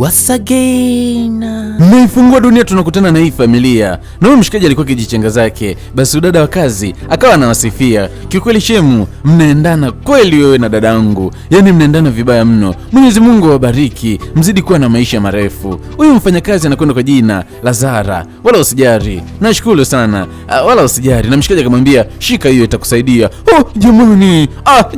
Once again. Naifungua dunia tunakutana na hii familia. Na huyu mshikaji alikuwa kijichenga zake. Basi udada wa kazi akawa anawasifia. Kiukweli shemu, mnaendana kweli wewe na dadangu. Yaani mnaendana vibaya mno. Mwenyezi Mungu awabariki, mzidi kuwa na maisha marefu. Huyu mfanyakazi anakwenda kwa jina la Zara. Wala usijari. Nashukuru sana. Wala usijari. Na mshikaji akamwambia, "Shika hiyo itakusaidia." Oh, jamani.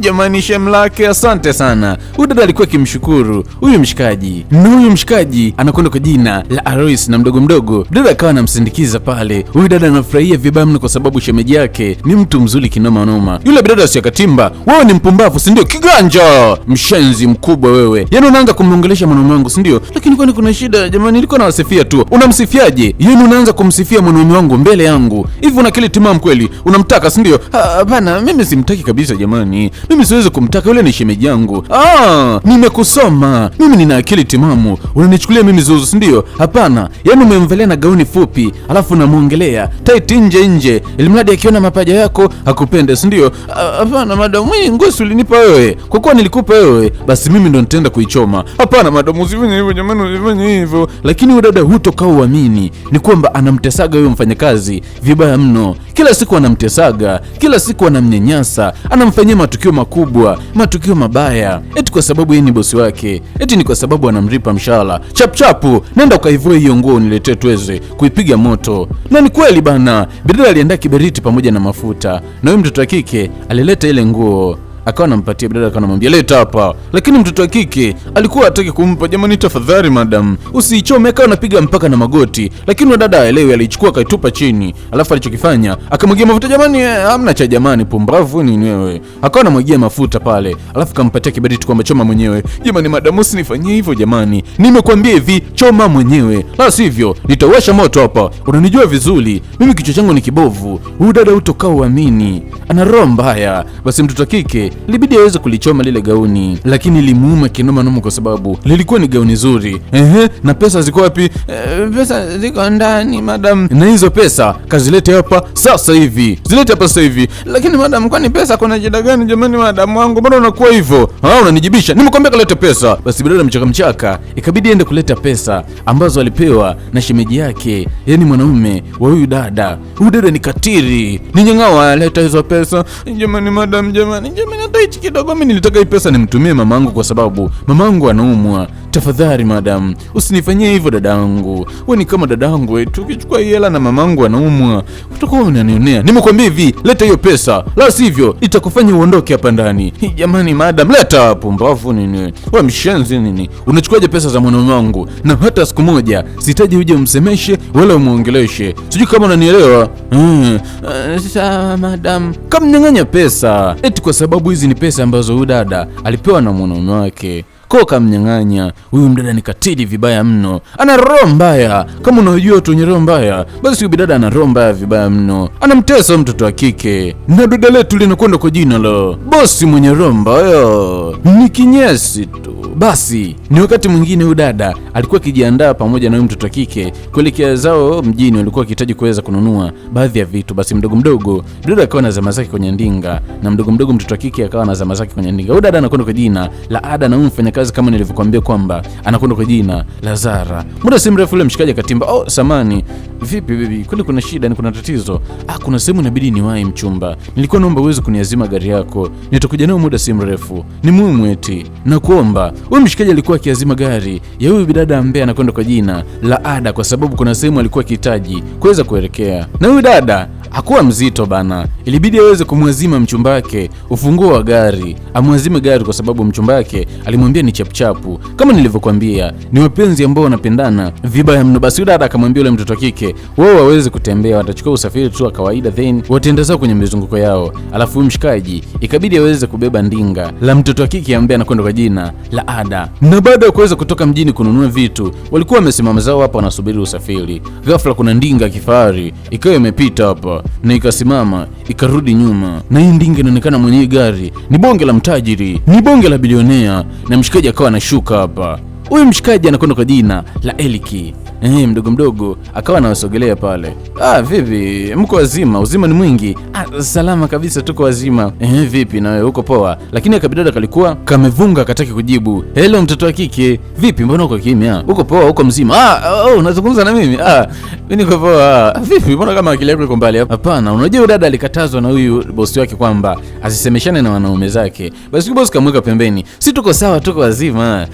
Jamani shemu lake, asante sana. Udada alikuwa kimshukuru huyu mshikaji. Na huyu mshikaji anakwenda kwa jina la Alois na mdogo dada akawa anamsindikiza pale. Huyu dada anafurahia vibaya mno kwa sababu shemeji yake ni mtu mzuri kinoma noma. Yule bidada asiyakatimba, wewe ni mpumbavu si ndio? Kiganja mshenzi mkubwa wewe. Yaani unaanza kumwongelesha mwanaume wangu si ndio? Lakini kwani kuna shida jamani, nilikuwa nawasifia tu. Unamsifiaje? Yaani unaanza kumsifia mwanaume wangu mbele yangu. Hivi una akili timamu kweli? Unamtaka si ndio? Hapana, mimi simtaki kabisa jamani. Mimi siwezi kumtaka, yule ni shemeji yangu. Nimekusoma. Mimi nina akili timamu. Unanichukulia mimi zuzu si ndio? Hapana. Yaani umemvalia na gauni fupi, alafu unamuongelea tight nje, ilimradi akiona mapaja yako hakupende si ndio? Hapana madam, mimi ngosi ulinipa wewe. Kwa kuwa nilikupa wewe, basi mimi ndo nitaenda kuichoma. Hapana madam, usifanye hivyo jamani, usifanye hivyo. Lakini huyo dada hutoka uamini ni kwamba anamtesaga huyo mfanyakazi vibaya mno. Kila siku anamtesaga, kila siku anamnyanyasa, anamfanyia matukio makubwa, matukio mabaya. Eti kwa sababu yeye ni bosi wake. Eti ni kwa sababu anamlipa mshahara. Chapu, nenda ukaivue hiyo nguo niletee tuweze kuipiga moto. Na ni kweli bana, bidada aliandaa kiberiti pamoja na mafuta. Na huyo mtoto wa kike alileta ile nguo. Akawa anampatia bidada, akawa anamwambia leta hapa. Lakini mtoto wa kike alikuwa hataki kumpa. Jamani tafadhali madam, usiichome. Akawa anapiga mpaka na magoti. Lakini dada aelewi, alichukua akaitupa chini. Alafu alichokifanya akamwagia mafuta. Jamani hamna cha jamani, pumbavu ni wewe. Akawa anamwagia mafuta pale. Alafu kampatia kiberiti kwamba choma mwenyewe. Jamani madam, usinifanyie hivyo jamani. Nimekwambia hivi, choma mwenyewe. La sivyo nitawasha moto hapa. Unanijua vizuri. Mimi kichwa changu ni kibovu. Huyu dada hutoka uamini. Ana roho mbaya. Basi mtoto wa kike libidi aweze kulichoma lile gauni, lakini limuuma kinoma noma kwa sababu lilikuwa ni gauni zuri. Na pesa ziko wapi? Pesa ziko ndani madam. Na hizo pesa kazilete hapa sasa hivi. Zilete hapa sasa hivi. Lakini madam, kwani pesa kuna shida gani jamani madam wangu? Mbona unakuwa hivyo? Unanijibisha. Nimekwambia kalete pesa. Basi bidada mchaka ikabidi aende kuleta pesa ambazo alipewa na shemeji yake, yani mwanaume wa huyu dada. Huyu dada ni katiri. Ni nyang'awa, leta hizo pesa. Jamani madam, jamani hichi kidogo, mimi nilitaka hii pesa nimtumie mamangu kwa sababu mamangu anaumwa. Tafadhali madam, usinifanyie hivyo dadangu. Wewe ni kama dadangu wetu. Ukichukua hii hela na mamangu anaumwa, utakuwa unanionea. Nimekwambia hivi, leta hiyo pesa. La sivyo itakufanya uondoke hapa ndani. Jamani madam, leta hapo. Mbavu nini? Wewe mshenzi nini? Unachukuaje pesa za mwanaume wangu? Na hata siku moja sitaji uje umsemeshe wala umuongeleshe. Sijui kama unanielewa. Sawa madam. Kamnyang'anya pesa. Eti kwa sababu hizi ni pesa ambazo huyu dada alipewa na mwanaume wake. Kwa kamnyang'anya. Huyu mdada ni katili vibaya mno. Ana roho mbaya. Kama unajua tu ni roho mbaya, basi huyu bidada ana roho mbaya vibaya mno. Anamtesa mtoto wa kike. Na dada letu linakwenda kwa jina la bosi mwenye roho mbaya. Ni kinyesi tu. Basi ni wakati mwingine huyu dada alikuwa akijiandaa pamoja na huyu mtoto wa kike kuelekea zao mjini. Walikuwa wakihitaji kuweza kununua baadhi ya vitu. Basi mdogo dada akawa na zama zake kwenye ndinga, na mdogo mtoto wa kike akawa na zama zake kwenye ndinga. Huyu dada anakwenda kwa jina la Ada, na huyu mfanyakazi kama nilivyokuambia kwamba anakwenda kwa jina la Zara. Muda si mrefu yule mshikaji akatimba. Samani, vipi bibi? Kwani kuna shida? Ni kuna tatizo? Kuna sehemu inabidi niwahi mchumba. Nilikuwa naomba uweze kuniazima gari yako. Nitakuja nao muda si mrefu. Ni muhimu eti. Nakuomba. Huyu mshikaji alikuwa akiazima gari ya huyu bidada ambaye anakwenda kwa jina la Ada kwa sababu kuna sehemu alikuwa akihitaji kuweza kuelekea. Na huyu dada hakuwa mzito bana. Ilibidi aweze kumwazima mchumba wake ufunguo wa gari. Amwazime gari kwa sababu mchumba wake alimwambia ni chapuchapu. Kama nilivyokuambia, ni wapenzi ambao wanapendana vibaya mno. Basi dada akamwambia yule mtoto wa kike, wao waweze kutembea, watachukua usafiri tu wa kawaida, then wataenda zao kwenye mizunguko yao. Alafu huyu mshikaji ikabidi aweze kubeba ndinga la mtoto wa kike ambaye anakwenda kwa jina la Ada. Na baada ya kuweza kutoka mjini kununua vitu, walikuwa wamesimama zao hapa wanasubiri usafiri. Ghafla kuna ndinga kifahari ikawa imepita hapa na ikasimama ikarudi nyuma. Na hii ndinga inaonekana mwenye gari ni bonge la mtajiri, ni bonge la bilionea. Na mshikaji akawa anashuka hapa. Huyu mshikaji anakwenda kwa jina la Eliki. mdogo mdogo akawa anawasogelea pale. Vipi, mko wazima? Uzima ni mwingi. Salama kabisa, tuko wazima. Vipi na wewe, uko poa? Lakini akabidada kalikuwa kamevunga, kataki kujibu. Hello mtoto wa kike, vipi, mbona uko kimya? Uko poa? Uko mzima? Unazungumza na mimi? Mimi niko poa. Vipi, mbona kama akili yako iko mbali hapa? Hapana, unajua dada alikatazwa na huyu bosi wake kwamba asisemeshane na wanaume zake. Basi bosi kamweka pembeni. Si tuko sawa, tuko wazima.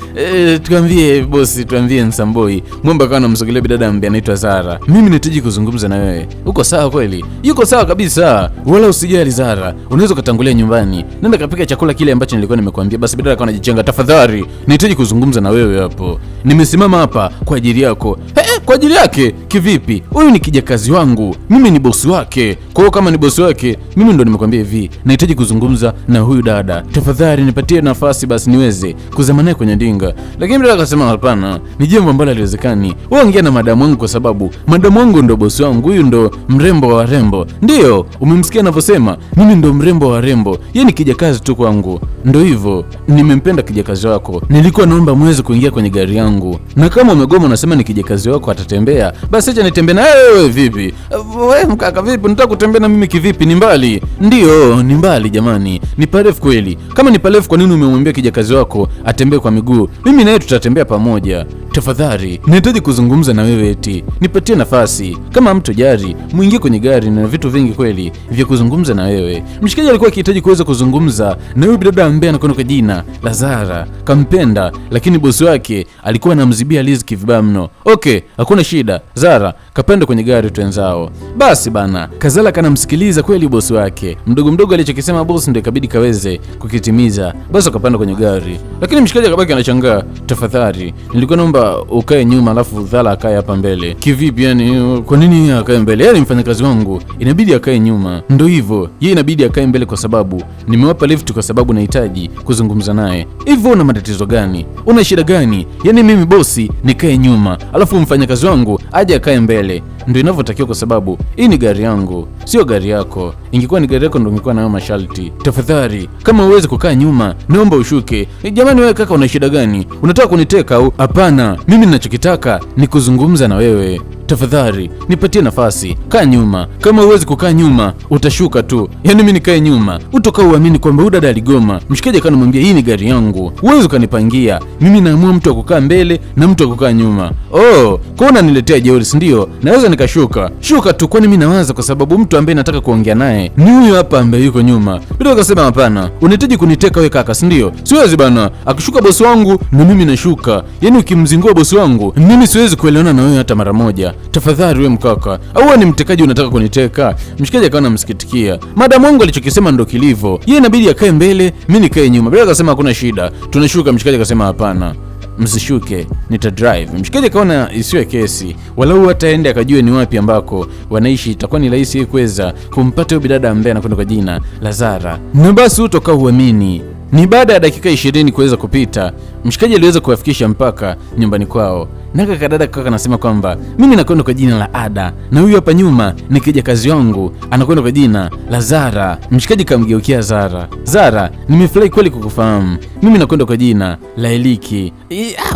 Tuambie bosi, tuambie Nsamboi. Mwamba akawa anamsogelea bidada ambaye anaitwa Zara. Mimi nahitaji kuzungumza na wewe. Uko sawa kweli? Yuko sawa kabisa. Wala usijali Zara. Unaweza kutangulia nyumbani. Nenda kapika chakula kile ambacho nilikuwa nimekuambia. Basi bidada akawa anajichenga. Tafadhali, nahitaji kuzungumza na wewe hapo. Nimesimama hapa kwa ajili yako. Kwa ajili yake? Kivipi? Huyu ni kijakazi wangu. Mimi ni bosi wake. Kwa hiyo kama ni bosi wake, mimi ndo nimekwambia hivi, nahitaji kuzungumza na huyu dada. Tafadhali nipatie nafasi basi niweze kuzama naye kwenye ndinga. Lakini dada akasema hapana, ni jambo ambalo haliwezekani. Wewe ongea na madamu wangu kwa sababu madamu wangu ndo bosi wangu. Huyu ndo mrembo wa warembo. Ndio, umemsikia anavyosema, mimi ndo mrembo wa warembo. Yeye ni kijakazi tu kwangu. Ndio hivyo, nimempenda kijakazi wako. Nilikuwa naomba muweze kuingia kwenye gari yangu. Na kama umegoma unasema ni kijakazi wako atatembea, basi acha nitembee na wewe. Vipi? Wewe mkaka vipi? Nataka kutembea na mimi kivipi? Ni mbali? Ndio, ni mbali jamani. Ni parefu kweli. Kama ni parefu, kwa nini umemwambia kijakazi wako atembee kwa miguu? Mimi na yeye tutatembea pamoja. Tafadhali, nahitaji kuzungumza na wewe eti. Nipatie nafasi. Kama mtu jari, muingie kwenye gari na vitu vingi kweli vya kuzungumza na wewe. Mshikaji alikuwa akihitaji kuweza kuzungumza na huyu dada ambaye anakwenda kwa jina la Zara. Kampenda, lakini bosi wake alikuwa anamzibia riziki vibaya mno. Okay, hakuna shida. Zara, kapanda kwenye gari tuenzao. Basi bana, Kazala kanamsikiliza kweli bosi wake. Mdogo mdogo alichokisema bosi ndio ikabidi kaweze kukitimiza. Basi akapanda kwenye gari. Lakini mshikaji akabaki anashangaa. Tafadhali, nilikuwa naomba ukae nyuma alafu Zala akae hapa mbele. Kivipi yani? Kwa nini akae mbele? Yeye ni mfanyakazi wangu, inabidi akae nyuma. Ndio hivyo, yeye inabidi akae mbele kwa sababu nimewapa lift kwa sababu nahitaji kuzungumza naye. Hivyo una matatizo gani? Una shida gani? Yani mimi bosi nikae nyuma, alafu mfanyakazi wangu aje akae mbele. Ndio inavyotakiwa kwa sababu hii ni gari yangu, sio gari yako. Ingekuwa ni gari yako ndio ingekuwa nayo masharti. Tafadhali, kama uweze kukaa nyuma, naomba ushuke. Jamani wewe kaka, una shida gani? Unataka kuniteka au? Hapana, mimi ninachokitaka ni kuzungumza na wewe. Tafadhali, nipatie nafasi. Kaa nyuma. Kama uwezi kukaa nyuma, utashuka tu. Yaani mimi nikae nyuma, utoka uamini kwamba huyu dada aligoma. Mshikaji akanamwambia hii ni gari yangu, uwezi ukanipangia. Mimi naamua mtu wa kukaa mbele na mtu wa kukaa nyuma. Kwa unaniletea jeuri, si ndio? Naweza nikashuka. Shuka tu, kwani mimi nawaza kwa sababu mtu ambaye nataka kuongea naye ni huyu hapa ambaye yuko nyuma. Bila akasema hapana, unahitaji kuniteka wewe kaka, si ndio? Siwezi bana. Akishuka bosi wangu na mimi nashuka. Yaani ukimzingua bosi wangu, mimi siwezi kuelewana na wewe hata mara moja. Tafadhali wewe mkaka, au ni mtekaji unataka kuniteka? Mshikaji akawa anamsikitikia. Madamu wangu alichokisema ndo kilivyo. Yeye inabidi akae mbele, mimi nikae nyuma. Bila akasema hakuna shida. Tunashuka. Mshikaji akasema hapana, msishuke, nita drive. Mshikaji akaona isiwe kesi, walau hata aende akajue ni wapi ambako wanaishi, itakuwa ni rahisi kuweza kumpata huyo bidada ambaye anakwenda kwa jina la Zara. Na basi utoka uamini, ni baada ya dakika 20 kuweza kupita, mshikaji aliweza kuwafikisha mpaka nyumbani kwao. Naka kadada kaka anasema kwamba mimi nakwenda kwa jina la Ada na huyu hapa nyuma ni kijakazi wangu anakwenda kwa jina la Zara. Mshikaji kamgeukia Zara. Zara, nimefurahi kweli kukufahamu. Mimi nakwenda kwa jina la Eliki.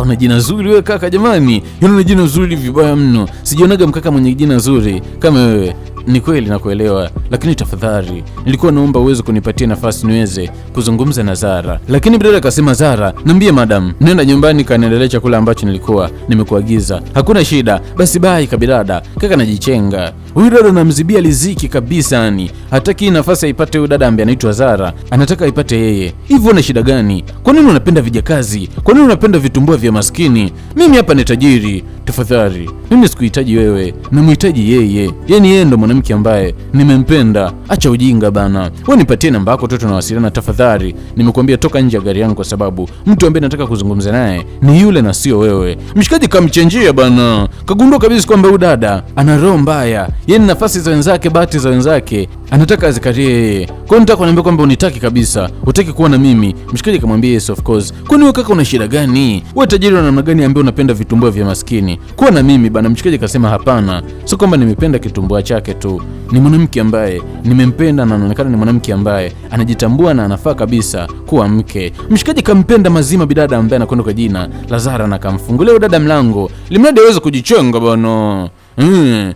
Una jina zuri wewe kaka jamani. Una jina zuri vibaya mno. Sijionaga mkaka mwenye jina zuri kama wewe. Ni kweli nakuelewa, lakini tafadhali nilikuwa naomba uweze kunipatia nafasi niweze kuzungumza na Zara. Lakini bidada akasema, Zara, niambie madam, nenda nyumbani kaniendelee chakula ambacho nilikuwa nimekuagiza. Hakuna shida. Basi bye kabidada. Kaka anajichenga. Huyu dada anamzibia riziki kabisa yani. Hataki nafasi aipate huyu dada ambaye anaitwa Zara. Anataka aipate yeye. Hivyo una shida gani? Kwa nini unapenda vijakazi? Kwa nini unapenda vitumbua vya maskini? Mimi hapa ni tajiri. Tafadhali, mimi sikuhitaji wewe, namhitaji yeye. Yaani yeye ndo mwanamke ambaye nimempenda. Acha ujinga bana. Wewe nipatie namba yako tu tunawasiliana tafadhali. Nimekuambia toka nje ya gari yangu kwa sababu mtu ambaye nataka kuzungumza naye ni yule na sio wewe. Mshikaji kamchenjia bana. Kagundua kabisa kwamba huyu dada ana roho mbaya. Yaani nafasi za wenzake, bahati za wenzake anataka azikarie yeye. Kwa hiyo nataka kuniambia kwamba unitaki kabisa, utaki kuwa na mimi. Mshikaji akamwambia yes of course. Kwani wewe kaka una shida gani? Wewe tajiri wa namna gani ambaye unapenda vitumbua vya maskini? Kuwa na mimi bana. Mshikaji akasema hapana, sio kwamba nimependa kitumbua chake tu, ni mwanamke ambaye nimempenda na anaonekana ni mwanamke ambaye anajitambua na anafaa kabisa kuwa mke. Mshikaji kampenda mazima bidada ambaye anakwenda kwa jina la Zara na kamfungulia dada mlango limradi aweze kujichonga bwana.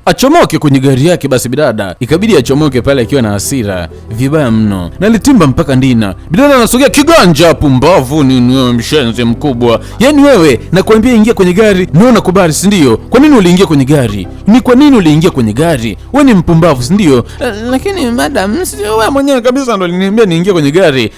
Achomoke kwenye gari yake. Basi bidada ikabidi achomoke pale akiwa na hasira vibaya mno, na alitimba mpaka ndina. Bidada anasogea, kiganja pumbavu, ni mshenzi mkubwa. Yani wewe nakwambia ingia kwenye gari, naona kubali si ndio? Kwa nini uliingia kwenye gari? Ni kwa nini uliingia kwenye gari? Wewe ni mpumbavu si ndio? Lakini madam, sio wewe mwenyewe kabisa ndo uliniambia niingie kwenye gari.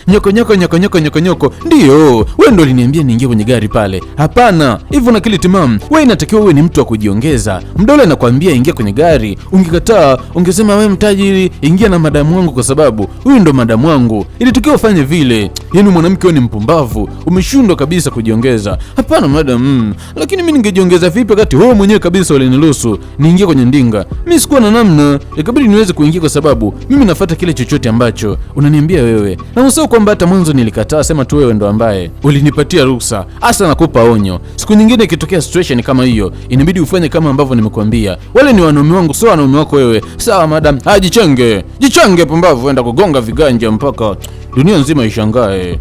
Nyoko. Ndio, wewe ndo uliniambia niingie kwenye gari pale. Hapana, hivyo na kile timamu. Wewe inatakiwa wewe ni mtu wa kujiongeza. Mdole nakwambia ingia kwenye gari, ungekataa ungesema wewe mtajiri, ingia na madamu wangu kwa sababu huyu ndo madamu wangu. Ilitakiwa ufanye vile. Yaani mwanamke wewe ni mpumbavu, umeshindwa kabisa kujiongeza. Hapana madam, lakini mimi ningejiongeza vipi wakati wewe mwenyewe kabisa uliniruhusu niingie kwenye ndinga? Mimi sikuwa na namna, ikabidi niweze kuingia kwa sababu mimi nafuata kile chochote ambacho unaniambia wewe. Na usahau kwamba hata mwanzo nilikataa, sema tu wewe ndo ambaye ulinipatia ruhusa. Hasa nakupa onyo. Siku nyingine ikitokea situation kama hiyo, inabidi ufanye kama ambavyo nimekuambia. Wale ni wanaume wangu, sio wanaume wako wewe. Sawa madam, jichange pumbavu, enda kugonga viganja mpaka dunia nzima ishangae.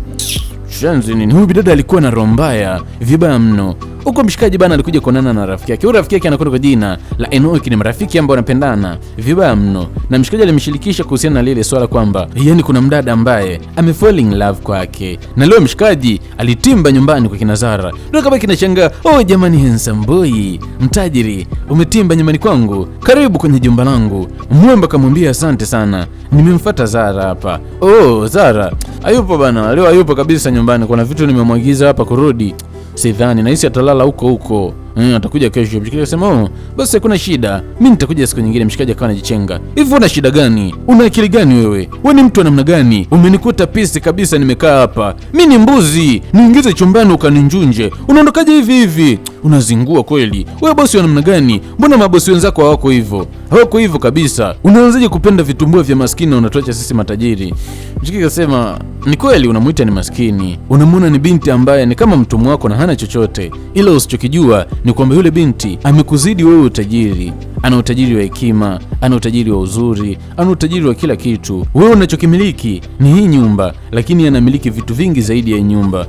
Shenzi nini? Huyu bidada alikuwa na roho mbaya vibaya mno. Huko mshikaji bana alikuja kuonana na rafiki yake. Huyu rafiki yake anakwenda kwa jina la Enoch, ni marafiki ambao wanapendana vibaya mno. Na mshikaji alimshirikisha kuhusiana na lile swala kwamba yani kuna mdada ambaye amefall in love kwake. Na leo mshikaji alitimba nyumbani kwa kina Zara. Ndio kama kinashangaa, "Oh jamani handsome boy, mtajiri, umetimba nyumbani kwangu. Karibu kwenye jumba langu." Mwemba kamwambia asante sana. Nimemfuata Zara hapa. "Oh, Zara hayupo bana. Leo hayupo kabisa nyumbani. Kuna vitu nimemwagiza hapa kurudi. Sidhani, nahisi atalala huko. Atakuja kesho." Mshikaji akasema, "Oh, basi hakuna shida. Mimi nitakuja siku nyingine." Mshikaji akawa anajichenga. "Hivi una shida gani? Una akili gani wewe? Wewe ni mtu wa namna gani? Umenikuta pisi kabisa nimekaa hapa. Mimi ni mbuzi. Niingize chumbani ukaninjunje. Unaondokaje hivi? Unazingua kweli. Wewe bosi wa namna gani? Mbona mabosi wenzako hawako hivyo? Hawako hivyo kabisa. Unaanzaje kupenda vitumbua vya maskini na unatuacha sisi matajiri?" Mshikaji akasema, "Ni kweli unamuita ni maskini. Unamuona ni binti ambaye ni kama mtumwa wako na hana chochote. Ila usichokijua ni kwamba yule binti amekuzidi wewe utajiri. Ana utajiri wa hekima, ana utajiri wa uzuri, ana utajiri wa kila kitu. Wewe unachokimiliki ni hii nyumba, lakini anamiliki vitu vingi zaidi ya nyumba."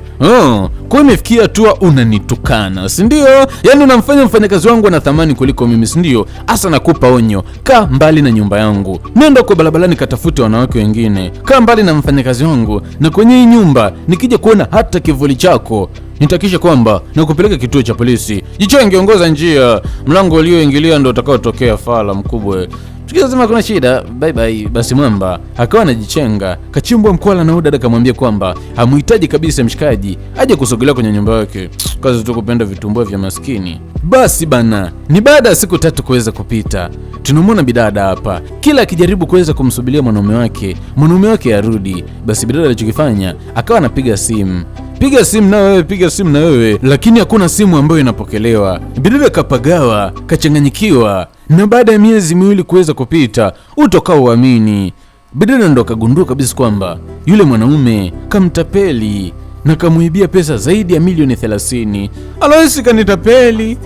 Kwa imefikia hatua unanitukana, si ndio? Yaani unamfanya mfanyakazi wangu ana thamani kuliko mimi, si ndio? Asa nakupa onyo, kaa mbali na nyumba yangu. Nenda kwa barabarani katafute wanawake wengine. Kaa mbali na mfanyakazi wangu, na kwenye hii nyumba nikija kuona hata kivuli chako nitakisha kwamba na kupeleka kituo cha polisi. Jichange, ongoza njia. Mlango ulioingilia ndio utakaotokea fala mkubwa." Tukisema kuna shida, bye bye. Basi mwamba akawa anajichenga, kachimbwa mkwala na dada kamwambia kwamba hamuhitaji kabisa mshikaji aje kusogelea kwenye nyumba yake. Kazi tu kupenda vitumbua vya maskini. Basi bana, ni baada ya siku 3 kuweza kupita, tunamwona bidada hapa kila akijaribu kuweza kumsubiria mwanaume wake arudi. Basi bidada alichokifanya akawa anapiga simu. Piga simu na wewe, lakini hakuna simu ambayo inapokelewa. Bidada kapagawa, kachanganyikiwa. Na baada ya miezi 2 kuweza kupita, utokao uamini, bidada ndo kagundua kabisa kwamba yule mwanaume kamtapeli na kamuibia pesa zaidi ya milioni 30. Aloisi kanitapeli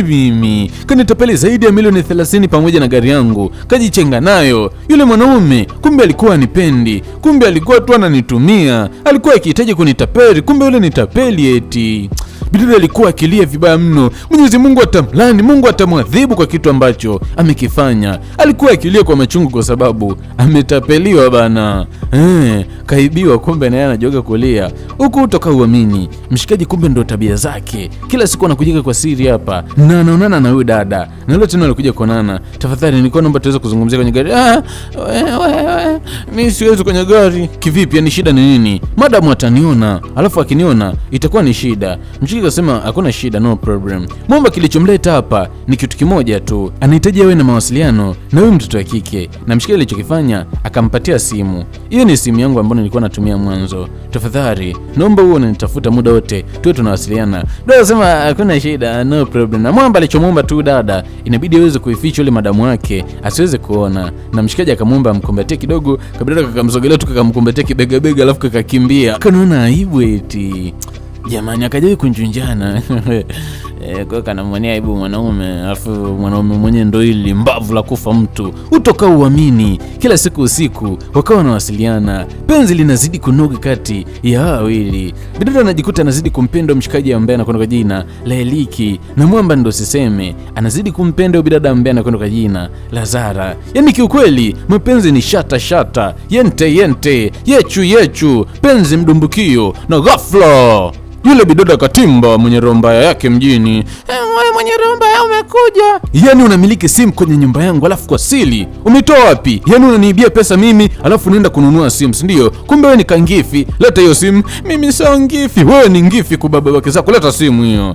mimi. Kanitapeli zaidi ya milioni 30 pamoja na gari yangu. Kajichenga nayo. Yule mwanaume kumbe alikuwa anipendi. Kumbe alikuwa tu ananitumia. Alikuwa akihitaji kunitapeli. Kumbe yule nitapeli eti. Bidada alikuwa akilia vibaya mno. Mwenyezi Mungu atamlani, Mungu atamwadhibu kwa kitu ambacho amekifanya. Alikuwa akilia kwa machungu kwa sababu ametapeliwa bana. Kaibiwa, kumbe naye anajoga kulia. Huku utoka uamini. Mshikaji kumbe ndo tabia zake. Kila siku anakuja kwa siri hapa na anaonana na huyu dada. Na leo tena alikuja kuonana. "Tafadhali nilikuwa naomba tuweze kuzungumzia kwenye gari." Mimi siwezi kwenye gari." "Kivipi? Yani shida ni nini?" "Madamu ataniona, alafu akiniona itakuwa ni shida." Mshikaji akasema hakuna shida, no problem. Mwamba kilichomleta hapa ni kitu kimoja tu, anahitaji awe na mawasiliano na huyu mtoto wa kike. Na mshikaji alichokifanya akampatia simu. Hiyo ni simu yangu ambayo nilikuwa natumia mwanzo, tafadhali naomba uwe unanitafuta muda wote tuwe tunawasiliana. Dada akasema hakuna shida, no problem. Na Mwamba alichomwomba tu dada inabidi aweze kuificha ile madamu wake asiweze kuona. Na mshikaji akamwomba amkumbatie kidogo, kabla akamsogelea tu akamkumbatia kibega bega, alafu akakimbia. Kanaona aibu eti. Jamani, akajawi kunjunjana. Kwa kanamwonea aibu mwanaume, alafu mwanaume mwenyewe ndo ili mbavu la kufa mtu. Utoka uamini, kila siku usiku wakawa wanawasiliana. Penzi linazidi kunoga kati ya wawili. Bidada anajikuta anazidi kumpenda mshikaji ambaye anakwenda kwa jina la Eliki, na Mwamba ndo siseme anazidi kumpenda bidada ambaye anakwenda kwa jina la Zara. Yani kiukweli mapenzi ni shata, yente, yechu, penzi mdumbukio, na ghafla yule bidada katimba mwenye roho mbaya yake mjini. Mwenye roho mbaya umekuja? Yani unamiliki simu kwenye nyumba yangu alafu kwa siri umetoa wapi? Yani unaniibia pesa mimi alafu unaenda kununua simu, si ndio? Kumbe wewe ni kangifi. Leta hiyo simu. Mimi sio ngifi. Wewe ni ngifi kwa baba wake zako. Leta simu hiyo.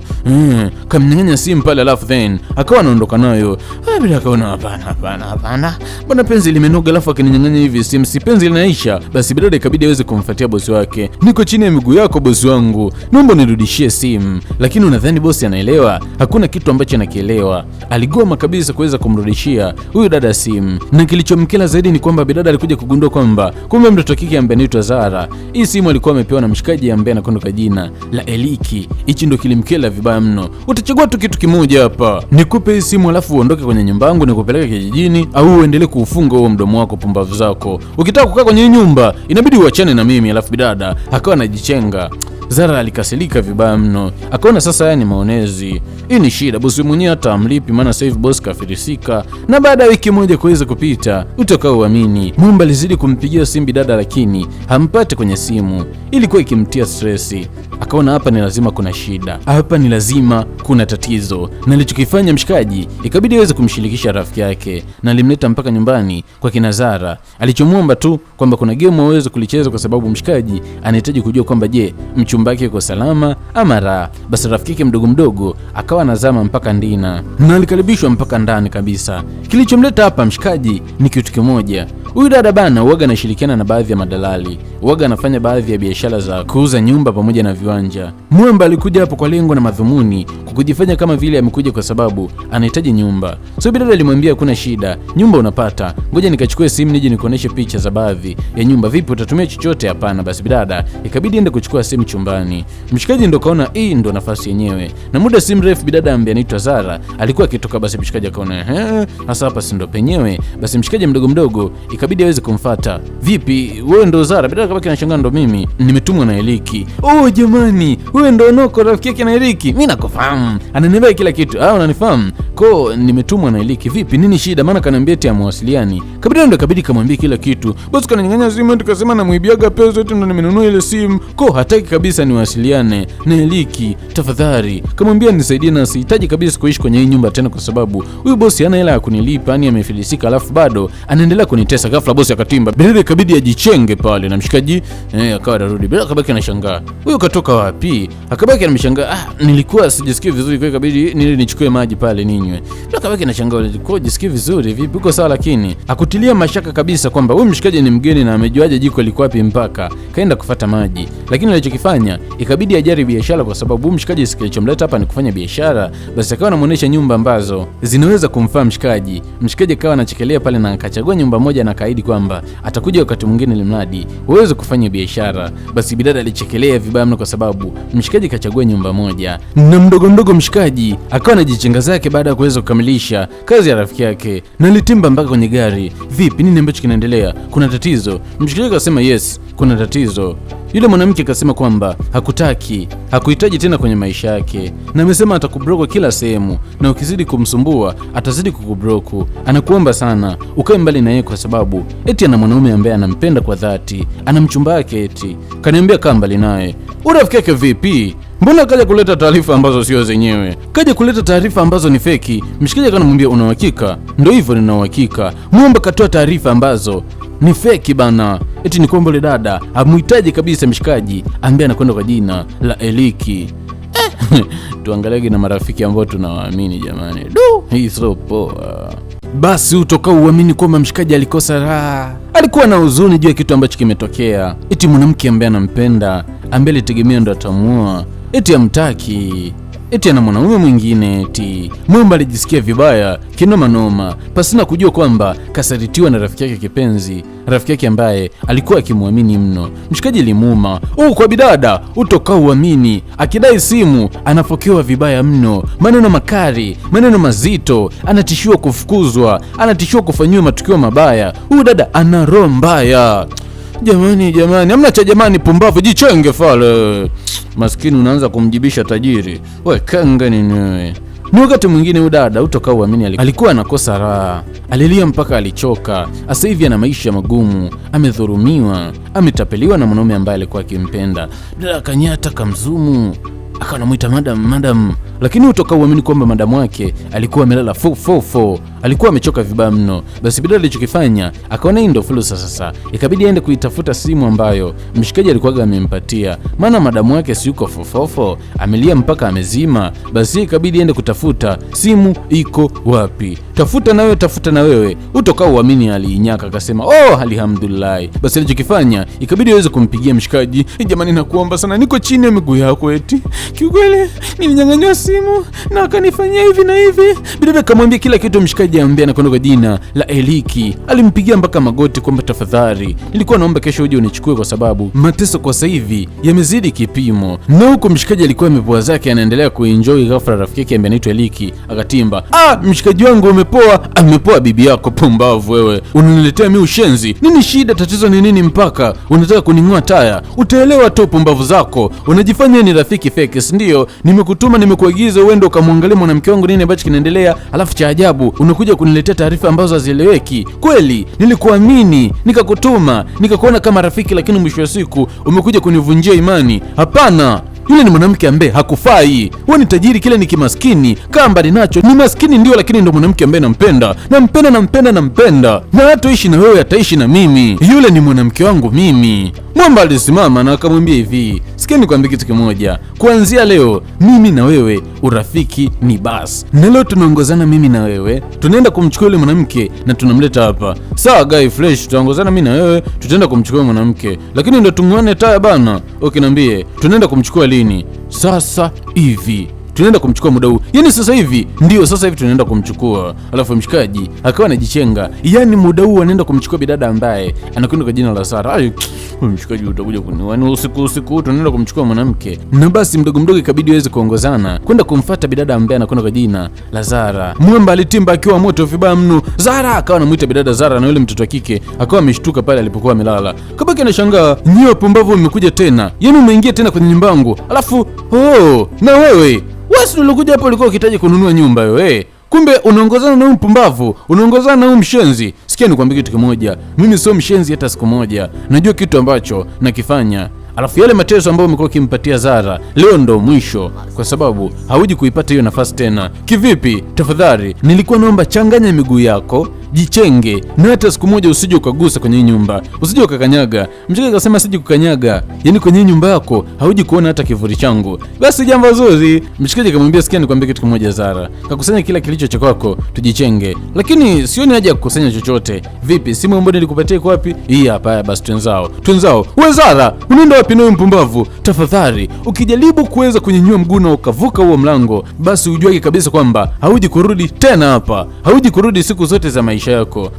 Kamnyang'anya simu pale alafu then akawa anaondoka nayo. Bila kaona hapana. Bwana penzi limenoga alafu akininyang'anya hivi simu, si penzi linaisha. Basi bidada ikabidi aweze kumfuatia bosi wake. Niko chini ya miguu yako bosi wangu, naomba nirudishie simu. Lakini unadhani bosi anaelewa? Hakuna kitu ambacho anakielewa. Aligoma kabisa kuweza kumrudishia huyu dada simu. Na kilichomkela zaidi ni kwamba bidada alikuja kugundua kwamba kumbe mtoto kike ambaye anaitwa Zara, hii simu alikuwa amepewa na mshikaji ambaye anakwenda kwa jina la Eliki. Hichi ndo kilimkela vibaya mno. Utachagua tu kitu kimoja hapa, nikupe hii simu alafu uondoke kwenye nyumba yangu nikupeleke kijijini, au uendelee kuufunga huo mdomo wako pumbavu zako. Ukitaka kukaa kwenye nyumba inabidi uachane na mimi. Alafu bidada akawa anajichenga. Zara alikasirika vibaya mno, akaona sasa haya ni maonezi. Hii ni shida, bosi mwenyewe hata amlipi, maana sasa hivi bosi kafirisika. Na baada ya wiki moja kuweza kupita, utakao uamini, Mwamba alizidi kumpigia simu bidada lakini hampate kwenye simu. Ilikuwa ikimtia stressi. Akaona hapa ni lazima kuna shida, hapa ni lazima kuna tatizo. Na alichokifanya mshikaji, ikabidi aweze kumshirikisha rafiki yake, na alimleta mpaka nyumbani kwa kina Zara. Alichomwomba tu kwamba kuna game aweze kulicheza, kwa sababu mshikaji anahitaji kujua kwamba je, mchumba wake yuko salama ama la. Basi rafiki yake mdogo akawa anazama mpaka ndina, na alikaribishwa mpaka ndani kabisa. Kilichomleta hapa mshikaji ni kitu kimoja. Huyu dada bana uwaga anashirikiana na baadhi ya madalali, uwaga anafanya baadhi ya biashara za kuuza nyumba pamoja na viwanja. Mwamba alikuja hapo kwa lengo na madhumuni kujifanya kama vile amekuja kwa sababu anahitaji nyumba. So bidada alimwambia kuna shida, nyumba unapata, ngoja nikachukue simu nije nikuoneshe picha za baadhi ya nyumba. Vipi, utatumia chochote? Hapana. Basi bidada ikabidi ende kuchukua simu chumbani. Mshikaji ndo kaona hii ndo nafasi yenyewe, na muda si mrefu bidada ambaye anaitwa Zara alikuwa akitoka. Basi mshikaji akaona hasa hapa si ndo penyewe. Basi mshikaji mdogo ikabidi aweze kumfuata. Vipi, wewe ndo Zara? Bidada kabaki anashangaa, ndo mimi, nimetumwa na Eliki. Oh jamani, wewe ndo Noko rafiki yake na Eliki? Mimi nakufahamu, ananiambia kila kitu. Unanifahamu? Nimetumwa na Eliki. Vipi, nini shida? Maana kaniambia eti amwasiliani. Kabidi kamwambia kila kitu. Bosi kananyang'anya simu, tukasema namuibiaga pesa zote ndo nimenunua ile simu. Hataki kabisa niwasiliane na Eliki. Tafadhali kamwambia nisaidie, na sihitaji kabisa kuishi kwenye hii nyumba tena, kwa sababu huyu bosi hana hela ya kunilipa, yani amefilisika, alafu bado anaendelea kunitesa. Ghafla bosi akatimba. Bidada kabidi ajichenge pale, na mshikaji akawa darudi. Bidada kabaki anashangaa, huyu katoka wapi? Akabaki anamshangaa, nilikuwa sijisikii vizuri, kwa kabidi nichukue maji pale ninywe. Bidada kabaki anashangaa, ulikuwa jisikii vizuri vipi? Uko sawa? Lakini akutilia mashaka kabisa kwamba huyu mshikaji ni mgeni na amejuaje jiko liko wapi mpaka kaenda kufuata maji. Lakini alichokifanya ikabidi ajari biashara, kwa sababu mshikaji kilichomleta hapa ni kufanya biashara. Basi akawa anamuonesha nyumba ambazo zinaweza kumfaa mshikaji. Mshikaji akawa anachekelea pale na akachagua nyumba moja na kaahidi kwamba atakuja wakati mwingine limradi uweze kufanya biashara. Basi bidada alichekelea vibaya mno, kwa sababu mshikaji kachagua nyumba moja, na mdogo mshikaji akawa anajichenga zake baada ya kuweza kukamilisha kazi ya rafiki yake, na alitimba mpaka kwenye gari. Vipi, nini ambacho kinaendelea? Kuna tatizo? Mshikaji akasema yes, kuna tatizo. Yule mwanamke akasema kwamba hakuhitaji tena kwenye maisha yake, na amesema atakublock kila sehemu, na ukizidi kumsumbua atazidi kukublock. Anakuomba sana ukae mbali na yeye, kwa sababu eti ana mwanaume ambaye anampenda kwa dhati, ana mchumba wake. Eti kaniambia kaa mbali naye. Urafiki yake vipi? Mbona kaja kuleta taarifa ambazo sio zenyewe? Kaja kuleta taarifa ambazo ni feki. Mshikaji akanamwambia una uhakika? Ndio hivyo, nina uhakika. Mwamba katoa taarifa ambazo ni feki bana. Eti ni kwamba yule dada hamuhitaji kabisa mshikaji ambaye anakwenda kwa jina la Eliki. Tuangalie na marafiki ambao tunawaamini jamani. Hii sio poa. Basi utoka uamini kwamba mshikaji alikosa raha. Alikuwa na huzuni juu ya kitu ambacho kimetokea. Eti mwanamke ambaye anampenda, ambaye alitegemea ndo atamuoa, eti amtaki, eti ana mwanaume mwingine. Eti Mwamba alijisikia vibaya kinoma noma, pasina kujua kwamba kasalitiwa na rafiki yake kipenzi, rafiki yake ambaye alikuwa akimwamini mno. Mshikaji limuuma kwa bidada utoka uamini, akidai simu anapokewa vibaya mno, maneno makali, maneno mazito, anatishiwa kufukuzwa, anatishiwa kufanyiwa matukio mabaya. Dada ana roho mbaya. Jamani, hamna cha jamani, pumbavu, jichenge fale. Maskini unaanza kumjibisha tajiri. We kanga nini? Ni wakati mwingine dada utoka uamini alikuwa anakosa raha. Alilia mpaka alichoka. Sasa hivi ana maisha magumu, amedhulumiwa, ametapeliwa na mwanaume ambaye alikuwa akimpenda. Dada kanyata kamzumu, akanamuita madam, lakini utoka uamini kwamba madamu wake alikuwa amelala fofofo, alikuwa amechoka vibaya mno. Basi bidada alichokifanya, akaona hii ndio fursa sasa, ikabidi aende kuitafuta simu ambayo mshikaji alikuwa amempatia, maana madamu wake si yuko fofofo, amelia mpaka amezima. Basi ikabidi aende kutafuta simu iko wapi. Tafuta na wewe. Utoka uamini aliinyaka, akasema alhamdulillah. Basi alichokifanya, ikabidi aweze kumpigia mshikaji. Jamani, nakuomba sana, niko chini ya miguu yako, eti kiukweli nilinyang'anywa simu na akanifanyia hivi na hivi. Bidada akamwambia kila kitu mshikaji ambaye anakwenda kwa jina la Eliki. Alimpigia mpaka magoti kwamba tafadhali, nilikuwa naomba kesho uje unichukue kwa sababu mateso kwa sasa hivi yamezidi kipimo. Na huko mshikaji alikuwa amepoa zake, anaendelea kuenjoy. Ghafla rafiki yake ambaye anaitwa Eliki akatimba. Mshikaji wangu umepoa. Amepoa bibi yako, pumbavu wewe. Unaniletea mimi ushenzi. Nini shida, tatizo ni nini mpaka unataka kuning'oa taya? Utaelewa tu pumbavu zako. Unajifanya ni rafiki fake, ndio? Nimekutuma, nimekuagiza uende ukamwangalia mwanamke wangu nini ambacho kinaendelea, alafu cha ajabu unakuja kuniletea taarifa ambazo hazieleweki. Kweli nilikuamini, nikakutuma, nikakuona kama rafiki, lakini mwisho wa siku umekuja kunivunjia imani. Hapana. Yule ni mwanamke ambaye hakufai. Wewe ni tajiri, kile ni kimaskini. Kaa mbali nacho. Ni maskini ndio, lakini ndo mwanamke ambaye nampenda. Na hatoishi na wewe, ataishi na mimi. Yule ni mwanamke wangu mimi. Mwamba alisimama na akamwambia hivi, sikia nikwambie kitu kimoja. Kuanzia leo mimi na wewe urafiki ni basi. Na leo tunaongozana mimi na wewe, tunaenda kumchukua yule mwanamke na tunamleta hapa. Sawa guy fresh, tutaongozana mimi na wewe, tutaenda kumchukua mwanamke. Lakini ndo tung'one taya bana. Niambie, tunaenda kumchukua lini? Sasa hivi. Tunaenda kumchukua muda huu. Yaani sasa hivi? Ndio, sasa hivi tunaenda kumchukua. Alafu mshikaji akawa anajichenga. Yaani muda huu anaenda kumchukua bidada ambaye anakwenda kwa jina la Sara. Mshikaji utakuja kuniwani usiku tunaenda kumchukua mwanamke. Na basi mdogo ikabidi aweze kuongozana kwenda kumfuata bidada ambaye anakwenda kwa jina la Zara. Mwamba alitimba akiwa moto vibaya mno. Zara akawa anamuita bidada Zara, na yule mtoto wa kike akawa ameshtuka pale alipokuwa amelala. Kabaki anashangaa, nyewe pumbavu umekuja tena. Yaani umeingia tena kwenye nyumba yangu. Alafu na wewe wasi ulikuja hapo ulikuwa ukihitaji kununua nyumba wewe. Kumbe unaongozana na huyu mpumbavu, unaongozana na huyu mshenzi. Sikia nikwambie kitu kimoja, mimi sio mshenzi hata siku moja. Najua kitu ambacho nakifanya. Alafu yale mateso ambayo umekuwa ukimpatia Zara, leo ndo mwisho, kwa sababu hauji kuipata hiyo nafasi tena. Kivipi? Tafadhali, nilikuwa naomba changanya miguu yako, jichenge, na hata siku moja usije ukagusa kwenye nyumba, usije ukakanyaga. Mjinga akasema sije kukanyaga, yani kwenye nyumba yako hauji kuona hata kivuli changu. Basi jambo zuri. Mshikaji akamwambia, sikia nikwambie kitu kimoja Zara, kakusanya kila kilicho cha kwako, tujichenge. Lakini sioni haja ya kukusanya chochote. Vipi, simu ambayo nilikupatia iko wapi? Hii hapa. Basi twenzao. Wewe Zara, unaenda wapi na mpumbavu? Tafadhali, ukijaribu kuweza kunyenyua mguu na ukavuka huo mlango, basi ujue kabisa kwamba hauji kurudi tena hapa. Hauji kurudi siku zote za maisha yako.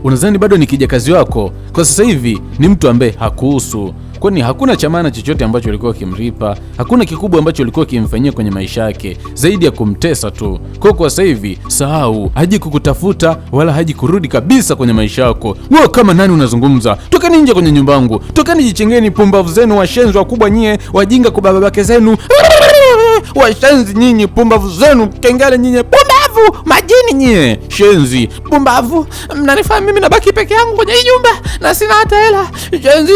Unadhani bado ni kijakazi wako? Kwa sasa hivi ni mtu ambaye hakuhusu. Kwani hakuna cha maana chochote ambacho ulikuwa ukimlipa, hakuna kikubwa ambacho ulikuwa ukimfanyia kwenye maisha yake zaidi ya kumtesa tu. Kwa sasa hivi sahau, haji kukutafuta wala haji kurudi kabisa kwenye maisha yako. Wewe kama nani unazungumza? Tokeni nje kwenye nyumba yangu. Tokeni, jichengeni pumbavu zenu, washenzi wakubwa nyie, wajinga kwa babake zenu. Washenzi nyinyi, pumbavu zenu, kengele nyinyi, pumbavu, majini nyie, shenzi, pumbavu. Mnanifahamu mimi nabaki peke yangu kwenye hii nyumba na sina hata hela. Shenzi.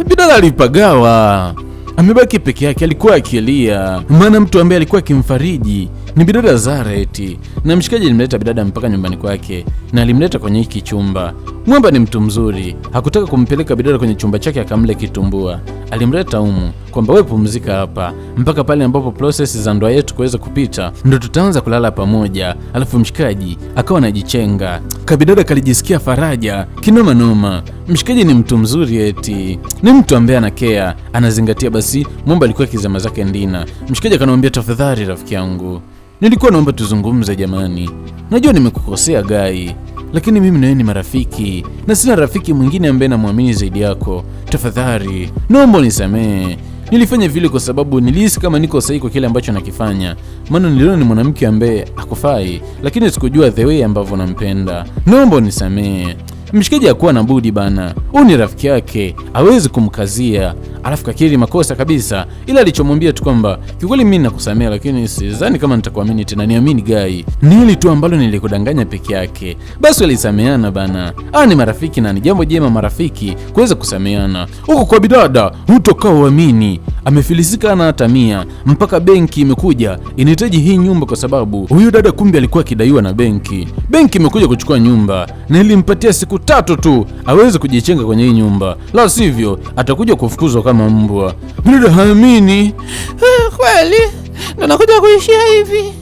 Bidada alipagawa. amebaki peke yake. Alikuwa akilia, maana mtu ambaye alikuwa akimfariji ni bidada Zara eti. Na mshikaji alimleta bidada mpaka nyumbani kwake na alimleta kwenye hiki chumba. Mwamba ni mtu mzuri, hakutaka kumpeleka bidada kwenye chumba chake akamle kitumbua. Alimleta humu kwamba wewe pumzika hapa mpaka pale ambapo process za ndoa yetu kuweza kupita ndo tutaanza kulala pamoja. Alafu mshikaji akawa anajichenga. Kabidada kalijisikia faraja kinoma noma. Mshikaji ni mtu mzuri eti. Ni mtu ambaye anakea, anazingatia. Basi Mwamba alikuwa kizama zake ndina. Mshikaji akanambia, tafadhali rafiki yangu, nilikuwa naomba tuzungumze jamani. Najua nimekukosea Gai, lakini mimi na wewe ni marafiki na sina rafiki mwingine ambaye namwamini zaidi yako. Tafadhali naomba unisamehe. Nilifanya vile kwa sababu nilihisi kama niko sahihi kwa kile ambacho nakifanya. Maana niliona ni mwanamke ambaye hakufai, lakini sikujua the way ambavyo nampenda. Naomba unisamehe. Mshikaji hakuwa na budi bana. Huyu ni rafiki yake, hawezi kumkazia. Alafu kakiri makosa kabisa. Ila alichomwambia tu kwamba kikweli mimi nakusamea, lakini sidhani kama nitakuamini tena. Niamini Gai, ni hili tu ambalo nilikudanganya peke yake. Basi walisameana bana. Ni marafiki na ni jambo jema marafiki kuweza kusameana. Huko kwa bidada hutoka uamini, amefilisika na hata 100 mpaka benki imekuja inahitaji hii nyumba kwa sababu huyu dada kumbe alikuwa akidaiwa na benki. Benki imekuja kuchukua nyumba na ilimpatia siku 3 tu aweze kujichenga kwenye hii nyumba, la sivyo atakuja kufukuzwa kama mbwa. Bidada haamini. Kweli ndo nakuja kuishia hivi?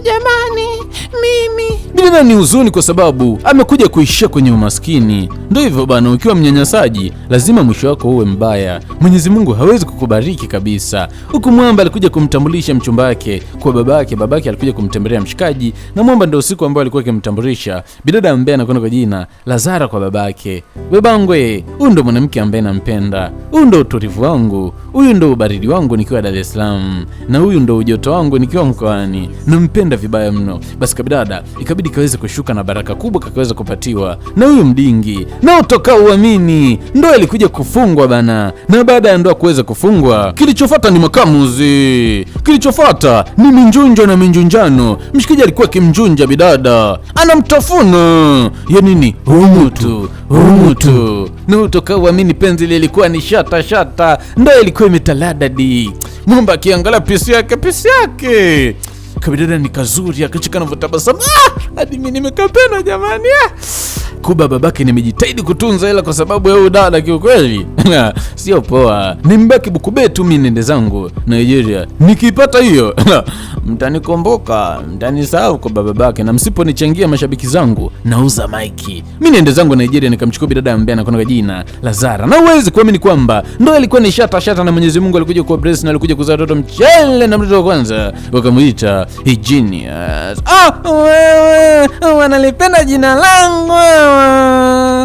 Jamani, mimi bidada ni huzuni kwa sababu amekuja kuishia kwenye umaskini. Ndio hivyo bana, ukiwa mnyanyasaji lazima mwisho wako uwe mbaya. Mwenyezi Mungu hawezi kukubariki kabisa. Huku Mwamba alikuja kumtambulisha mchumba wake kwa babake. Babake alikuja kumtembelea mshikaji na Mwamba ndio usiku ambao alikuwa akimtambulisha bidada ambaye anakwenda kwa jina la Zara kwa babake. Babangwe, huyu ndo mwanamke ambaye nampenda. Huyu ndo utulivu wangu. Huyu ndo ubaridi wangu nikiwa Dar es Salaam. Na huyu ndo ujoto wangu nikiwa mkoani. Nampenda vibaya mno. Basi kabidada ikabidi kaweze kushuka na baraka kubwa kakaweza kupatiwa na huyu mdingi. Na utoka uamini, ndoa ilikuja kufungwa bana. Na baada ya ndoa kuweza kufungwa, kilichofuata ni makamuzi. Kilichofuata ni minjunjo na minjunjano. Mshikaji alikuwa kimjunja bidada, anamtafuna ya nini, umutu. Na utoka uamini, penzi lilikuwa ni shata. Ndoa ilikuwa imetaladadi. Mwamba akiangalia pisi yake kabidada ni kazuri, akacheka na tabasamu. Hadi mimi nimekapenda jamani. Kuba babake nimejitahidi kutunza hela kwa sababu ya huyu dada kiukweli. Sio poa. Nimbaki Bukubetu mimi nende zangu Nigeria. Nikipata hiyo mtanikomboka, mtanisahau kwa babake, na msiponichangia mashabiki zangu nauza maiki. Mimi nende zangu Nigeria nikamchukua bidada ambaye anakwenda kwa jina la Zara. Na uwezi kuamini kwamba ndio ilikuwa ni shata na Mwenyezi Mungu alikuja kwa bless na alikuja kuzaa mtoto mchele, na mtoto wa kwanza wakamuita Genius. Wewe wanalipenda jina langu.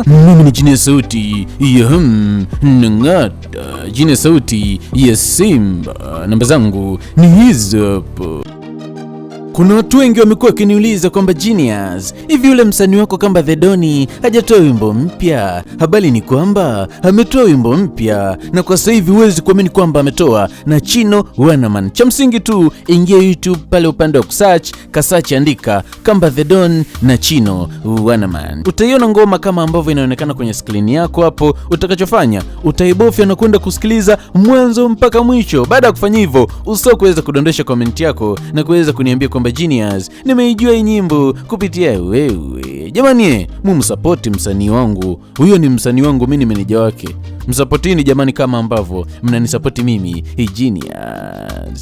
Mimi ni Genius sauti ya Nang'ata, Genius sauti ya Simba. Namba zangu ni hizo hapo. Kuna watu wengi wamekuwa wakiniuliza kwamba Genius, hivi yule msanii wako kamba The Don hajatoa wimbo mpya? Habari ni kwamba ametoa wimbo mpya, na kwa sasa hivi huwezi kuamini kwamba ametoa na Chino Wanaman. Cha msingi tu ingia YouTube pale upande wa kusearch, kasearch andika kamba The Don na Chino Wanaman. Utaiona ngoma kama ambavyo inaonekana kwenye screen yako hapo. Utakachofanya utaibofya na kwenda kusikiliza mwanzo mpaka mwisho. Baada ya kufanya hivyo, usisahau kuweza kudondosha comment yako na kuweza kuniambia kwamba Genius, nimeijua hii nyimbo kupitia wewe. Jamani, mumsupport msanii wangu. Huyo ni msanii wangu, mimi ni meneja wake. Msupportini jamani kama ambavyo mnanisupporti mimi, Genius.